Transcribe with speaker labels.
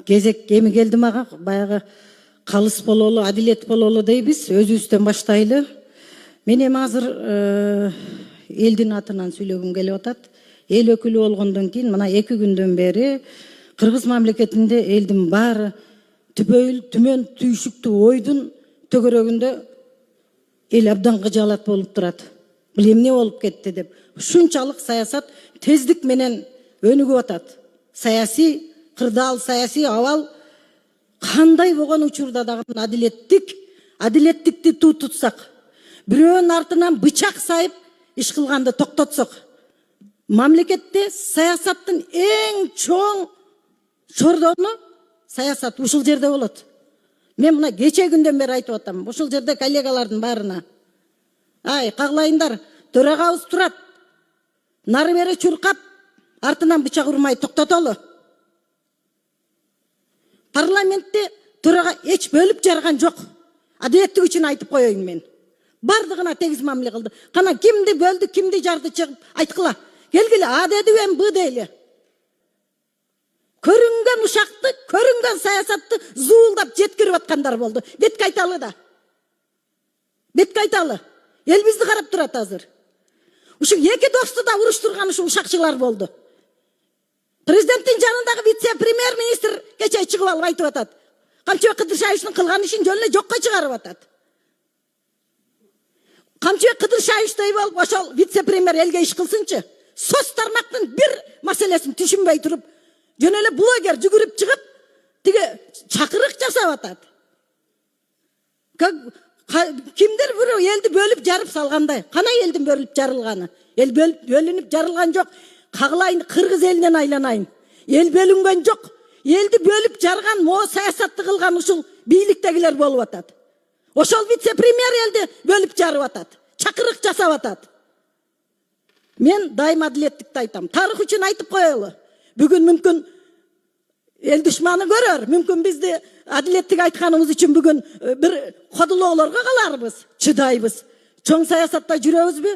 Speaker 1: кезек эми келди мага, баягы калыс бололу, адилет бололу дейбиз, өзүбүздөн баштайлы. Мен эми азыр элдин атынан сүйлөгүм келип атат. Эл өкүлү болгондон кийин мына 2 күндөн бери Кыргыз мамлекетинде элдин баары түмөн түйшүктүү ойдун төгөрөгүндө эл абдан кыжаалат болуп турат. Бул эмне болуп кетти деп. Ушунчалык саясат тездик менен өнүгүп атат. Саясий кырдаал, саясий абал кандай болгон учурда дагы адилеттикти туу тутсак, бирөөнүн артынан бычак сайып иш кылганды токтотсок, мамлекетте саясаттын эң чоң чордону саясат ушул жерде болот. Мен мына кече күндөн бери айтып атам. Ушул жерде коллегалардын баарына. Ай, каглайындар, төрагабыз турат. Нары бери чуркап, артынан бычак урмай токтотолу. Парламентте төрага эч бөлүп жарган жок. Адилеттик үчүн айтып коеюн мен. Бардыгына тегиз мамиле кылды. Кана кимди бөлдү, кимди жарды чыгып айткыла. Келгиле, А деди эми Б дейли. Көрүнгөн ушакты, көрүнгөн саясатты зуулдап жеткирип аткандар болду. Бетке айталы да. Бетке айталы. Эл бизди карап турат азыр. Ушул эки досту да уруштурган ушул ушакчылар болду. Президенттин жанындагы вице-премьер-министр кече чыгып алып айтып атат. Камчыбек Кыдыршаевичтин кылган ишин жөн эле жокко чыгарып атат. Камчыбек Кыдыршаевичтей болуп ошол вице-премьер элге иш кылсынчы. Соц тармактын бир маселесин түшүнбөй туруп, жөн эле блогер жүгүрүп чыгып, тиге чакырык жасап атат. Кимдир бир элди бөлүп жарып салгандай. Кана элдин бөлүп жарылганы? Эл бөлүнүп жарылган жок. Каглайын Кыргыз элинен айланайын. Эл бөлүнгөн жок. Элди бөлүп жарган, мо саясатты кылган ушул бийликтегилер болуп атат. Ошол вице-премьер элди бөлүп жарып атат. Чакырык жасап атат. Мен дайым адилеттикти айтам. Тарых үчүн айтып коелу. Бүгүн мүмкүн эл душманы көрөр. Мүмкүн бизди адилеттик айтканыбыз үчүн бүгүн бир кодулоолорго каларбыз, чыдайбыз. Чоң саясатта жүрөбүзбү?